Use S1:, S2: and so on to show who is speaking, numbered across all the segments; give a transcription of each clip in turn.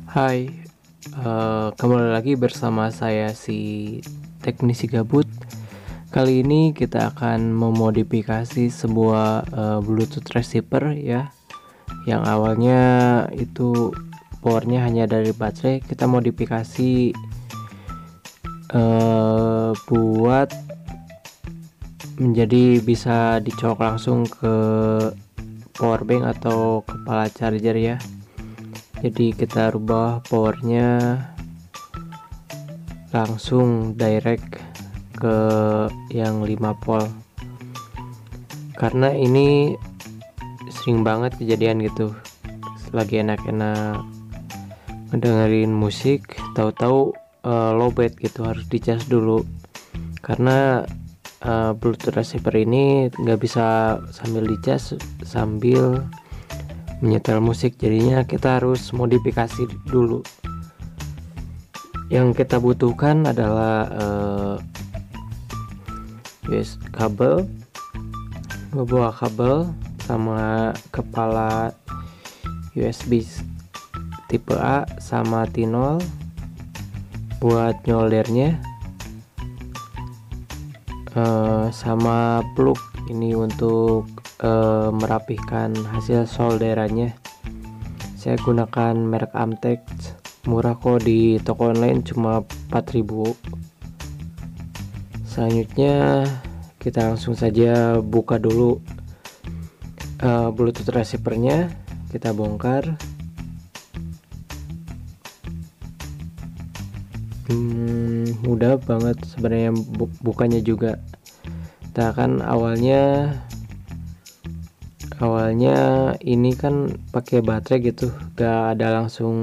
S1: Hai, kembali lagi bersama saya si teknisi gabut. Kali ini kita akan memodifikasi sebuah Bluetooth receiver ya, yang awalnya itu powernya hanya dari baterai. Kita modifikasi buat menjadi bisa dicolok langsung ke power bank atau kepala charger ya. Jadi kita rubah powernya langsung direct ke yang 5 volt, karena ini sering banget kejadian gitu, lagi enak-enak ngedengerin musik tahu-tahu lowbat gitu, harus dicas dulu karena Bluetooth receiver ini nggak bisa sambil dicas sambil menyetel musik, jadinya kita harus modifikasi dulu. Yang kita butuhkan adalah kabel, 2 buah kabel sama kepala USB tipe A sama T0 buat nyoldernya, sama plug ini untuk merapihkan hasil solderannya. Saya gunakan merek Amtech, murah kok, di toko online cuma 4.000. Selanjutnya kita langsung saja buka dulu Bluetooth receivernya, kita bongkar. Mudah banget sebenarnya bukanya juga. Kita kan awalnya ini kan pakai baterai gitu, gak ada langsung.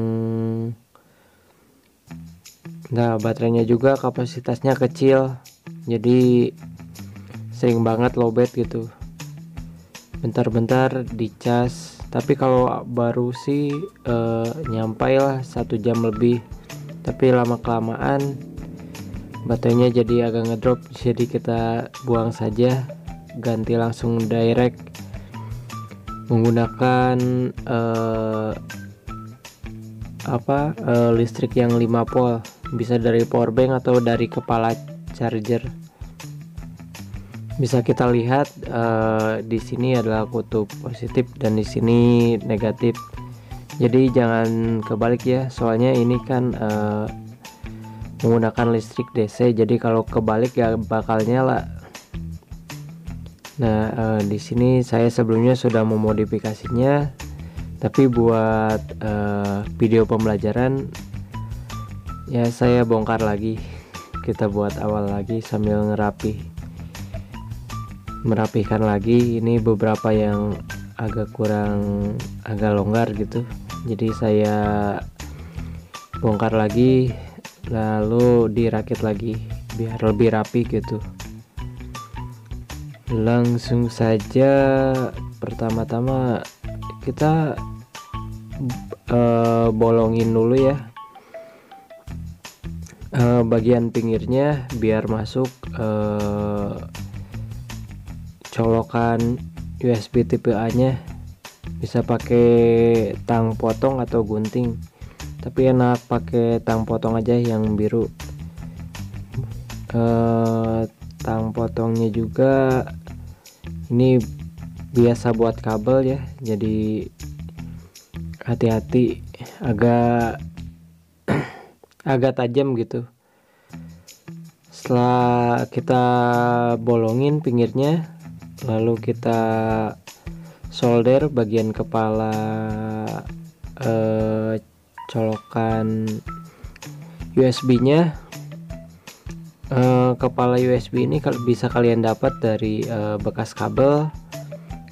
S1: Nah, baterainya juga kapasitasnya kecil, jadi sering banget lowbat gitu, bentar-bentar dicas. Tapi kalau baru sih nyampai lah 1 jam lebih, tapi lama kelamaan baterainya jadi agak ngedrop, jadi kita buang saja, ganti langsung direct menggunakan listrik yang 5 volt, bisa dari power bank atau dari kepala charger. Bisa kita lihat di sini adalah kutub positif dan di sini negatif. Jadi jangan kebalik ya, soalnya ini kan menggunakan listrik DC, jadi kalau kebalik ya bakal nyala. Nah, di sini saya sebelumnya sudah memodifikasinya, tapi buat video pembelajaran ya saya bongkar lagi. Kita buat awal lagi sambil merapihkan lagi. Ini beberapa yang agak longgar gitu, jadi saya bongkar lagi lalu dirakit lagi biar lebih rapi gitu. Langsung saja, pertama-tama kita bolongin dulu ya bagian pinggirnya biar masuk colokan USB tipe A nya. Bisa pakai tang potong atau gunting, tapi enak pakai tang potong aja yang biru. Tang potongnya juga ini biasa buat kabel ya, jadi hati-hati, agak tajam gitu. Setelah kita bolongin pinggirnya, lalu kita solder bagian kepala colokan USB nya. Kepala USB ini bisa kalian dapat dari bekas kabel.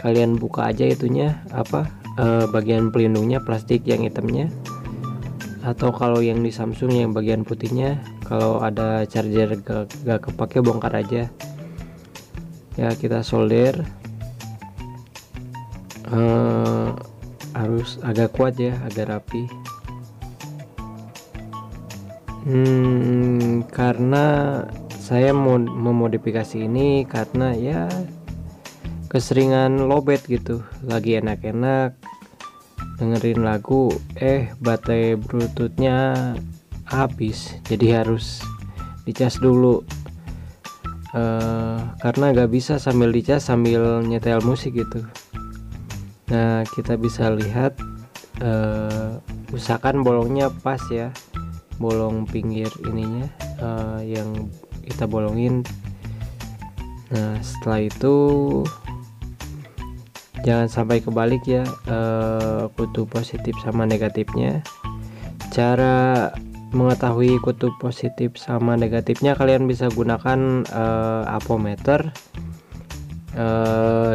S1: Kalian buka aja itunya bagian pelindungnya, plastik yang hitamnya, atau kalau yang di Samsung yang bagian putihnya. Kalau ada charger gak kepake, bongkar aja ya. Kita solder harus agak kuat ya, agak rapi. Karena saya mau memodifikasi ini karena ya keseringan lowbat gitu, lagi enak-enak dengerin lagu, baterai bluetoothnya habis, jadi harus dicas dulu. Karena gak bisa sambil dicas sambil nyetel musik gitu. Nah, kita bisa lihat, usahakan bolongnya pas ya, bolong pinggir ininya yang kita bolongin. Nah, setelah itu jangan sampai kebalik ya, kutub positif sama negatifnya. Cara mengetahui kutub positif sama negatifnya, kalian bisa gunakan apometer.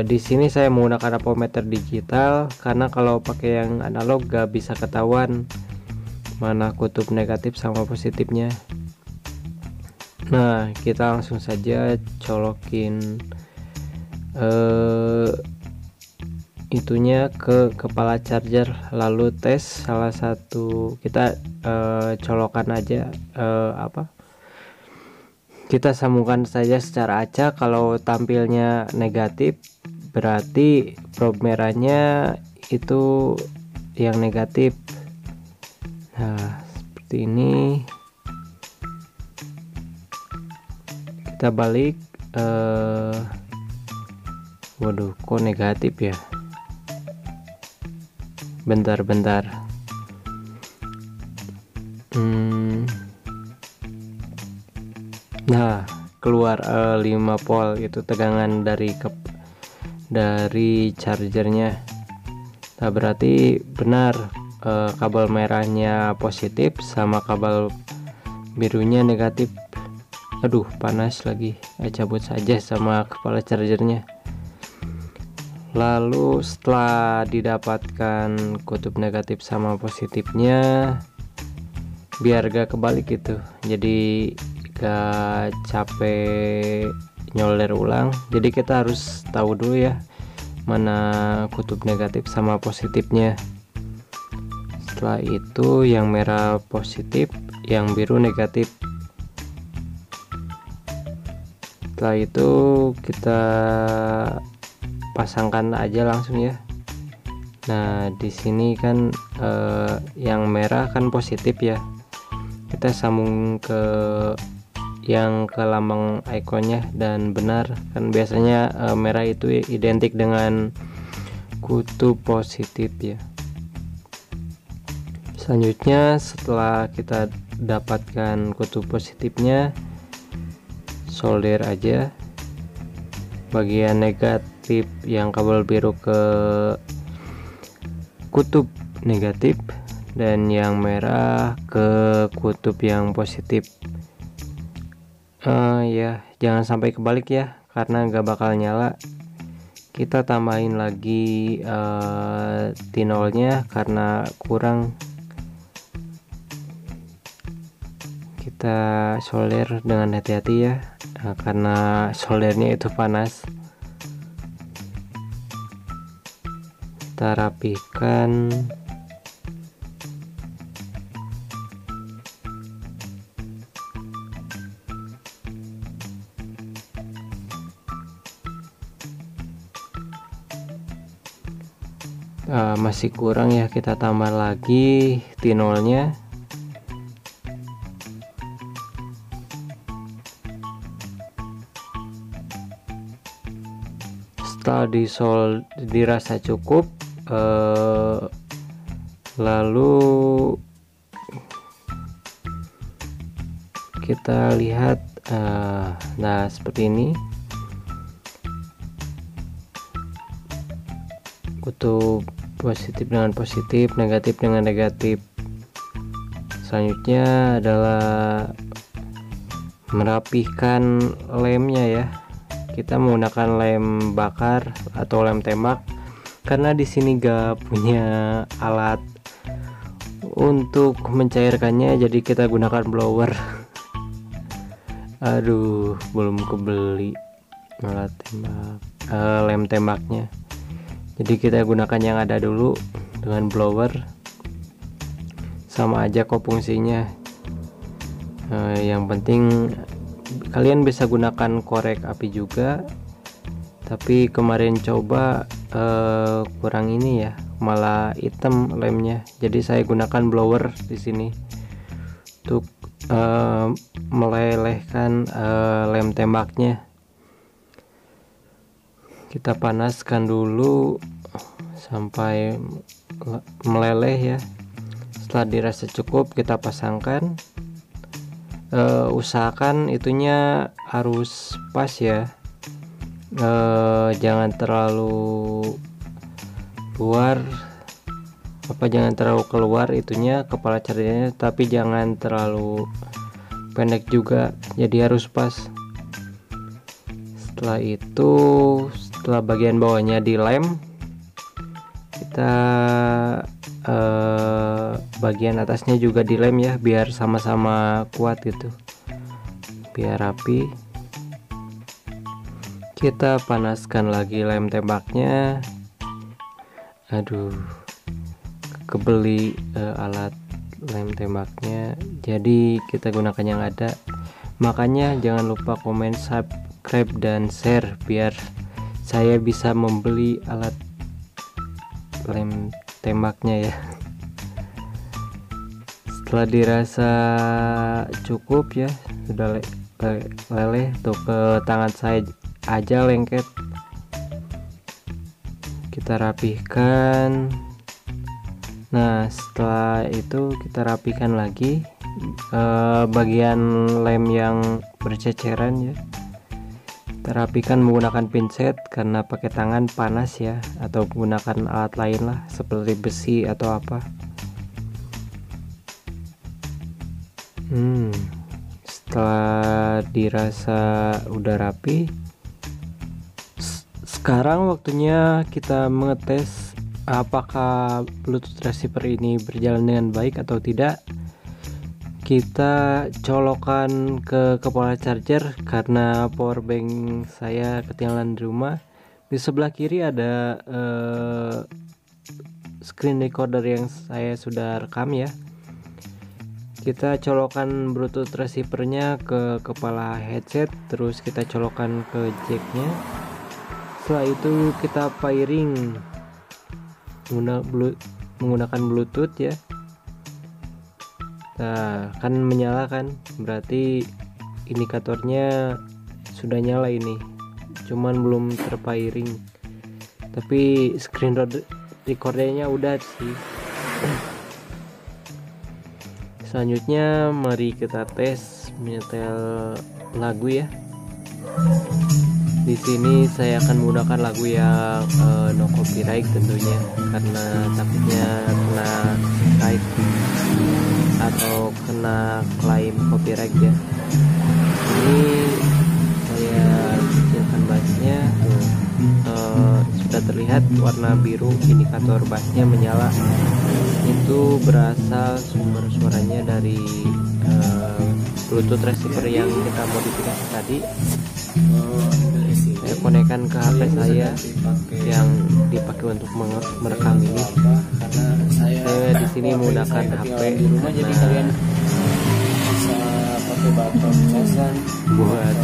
S1: Di sini saya menggunakan apometer digital karena kalau pakai yang analog gak bisa ketahuan mana kutub negatif sama positifnya. Nah, kita langsung saja colokin itunya ke kepala charger, lalu tes salah satu. Kita colokan aja, kita sambungkan saja secara acak. Kalau tampilnya negatif berarti probe merahnya itu yang negatif. Nah, seperti ini. Kita balik, waduh, kok negatif ya, bentar. Nah, keluar 5 volt itu tegangan dari chargernya. Nah, berarti benar, kabel merahnya positif sama kabel birunya negatif. Aduh, panas lagi, cabut saja sama kepala chargernya. Lalu setelah didapatkan kutub negatif sama positifnya, biar gak kebalik gitu, jadi gak capek nyolder ulang, jadi kita harus tahu dulu ya mana kutub negatif sama positifnya. Setelah itu yang merah positif, yang biru negatif. Setelah itu kita pasangkan aja langsung ya. Nah, di sini kan yang merah kan positif ya, kita sambung ke yang ke lambang ikonnya, dan benar kan biasanya merah itu identik dengan kutub positif ya. Selanjutnya, setelah kita dapatkan kutub positifnya, solder aja bagian negatif yang kabel biru ke kutub negatif, dan yang merah ke kutub yang positif. Ya, jangan sampai kebalik ya, karena gak bakal nyala. Kita tambahin lagi tinolnya karena kurang. Kita solder dengan hati-hati ya, karena soldernya itu panas. Kita rapikan. Masih kurang ya, kita tambah lagi tinolnya. Setelah dirasa cukup, lalu kita lihat, nah seperti ini kutub positif dengan positif, negatif dengan negatif. Selanjutnya adalah merapihkan lemnya ya. Kita menggunakan lem bakar atau lem tembak karena di sini gak punya alat untuk mencairkannya, jadi kita gunakan blower. Aduh, belum kebeli alat tembak, lem tembaknya, jadi kita gunakan yang ada dulu dengan blower. Sama aja kok fungsinya. Yang penting kalian bisa gunakan korek api juga, tapi kemarin coba kurang ini ya, malah hitam lemnya. Jadi saya gunakan blower di sini untuk melelehkan lem tembaknya. Kita panaskan dulu sampai meleleh ya. Setelah dirasa cukup, kita pasangkan. Usahakan itunya harus pas ya, jangan terlalu jangan terlalu keluar itunya kepala chargernya, tapi jangan terlalu pendek juga, jadi harus pas. Setelah itu, setelah bagian bawahnya dilem, kita bagian atasnya juga dilem ya, biar sama-sama kuat gitu, biar rapi. Kita panaskan lagi lem tembaknya. Aduh, kebeli alat lem tembaknya, jadi kita gunakan yang ada. Makanya jangan lupa komen, subscribe, dan share biar saya bisa membeli alat lem tembaknya ya. Setelah dirasa cukup ya, sudah leleh tuh, ke tangan saya aja lengket. Kita rapihkan. Nah, setelah itu kita rapikan lagi bagian lem yang berceceran ya. Kita rapikan menggunakan pinset karena pakai tangan panas ya, atau menggunakan alat lain lah seperti besi atau apa. Setelah dirasa udah rapi, sekarang waktunya kita mengetes apakah Bluetooth receiver ini berjalan dengan baik atau tidak. Kita colokan ke kepala charger karena powerbank saya ketinggalan di rumah. Di sebelah kiri ada screen recorder yang saya sudah rekam ya. Kita colokan Bluetooth receivernya ke kepala headset, terus kita colokan ke jacknya. Setelah itu kita pairing menggunakan Bluetooth ya. Nah, kan menyala kan, berarti indikatornya sudah nyala ini, cuman belum terpairing. Tapi screen recordernya udah sih. Selanjutnya mari kita tes menyetel lagu ya. Di sini saya akan menggunakan lagu yang no copyright tentunya, karena takutnya kena copyright atau kena klaim copyright ya. Ini saya kecilkan bassnya, sudah terlihat warna biru indikator bassnya menyala. Itu berasal sumber suaranya dari Bluetooth receiver yang kita modifikasi tadi. Saya konekkan ke HP saya yang dipakai untuk merekam ini. Saya di sini menggunakan HP
S2: di rumah, jadi kalian bisa pakai baterai casan
S1: buat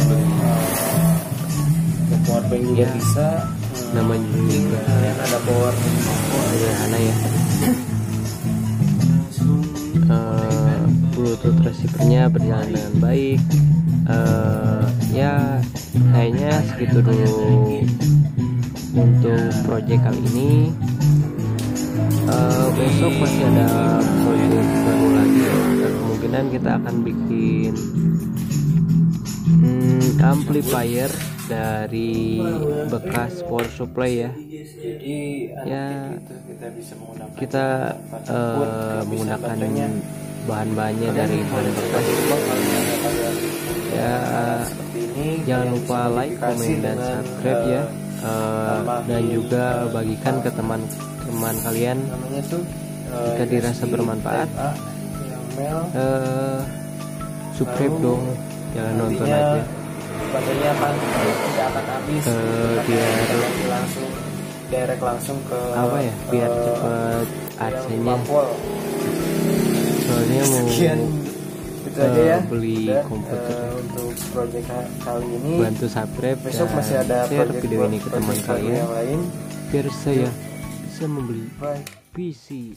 S2: powerbank juga
S1: ya,
S2: bisa.
S1: namanya juga
S2: Kalian ada power
S1: sederhana ya. Bluetooth receivernya berjalan dengan baik. Ya kayaknya segitu dulu untuk project kali ini. Besok masih ada project baru lagi ya. Kemungkinan kita akan bikin amplifier dari bekas power supply ya. Ya kita menggunakan bahan-bahannya dari bahan bekas ya. Jangan lupa like, komen, dan subscribe ya, dan juga bagikan ke teman-teman kalian jika dirasa bermanfaat. Subscribe dong, jangan nonton aja.
S2: Baterainya tidak akan habis. Biar langsung ke
S1: apa ya, biar cepet AC-nya. Soalnya mau
S2: itu aja ya,
S1: beli komputer
S2: untuk project kali ini.
S1: Bantu subscribe
S2: Besok
S1: dan
S2: masih ada
S1: share video ini ke teman kalian
S2: yang lain.
S1: biar saya bisa membeli
S2: Bye.
S1: PC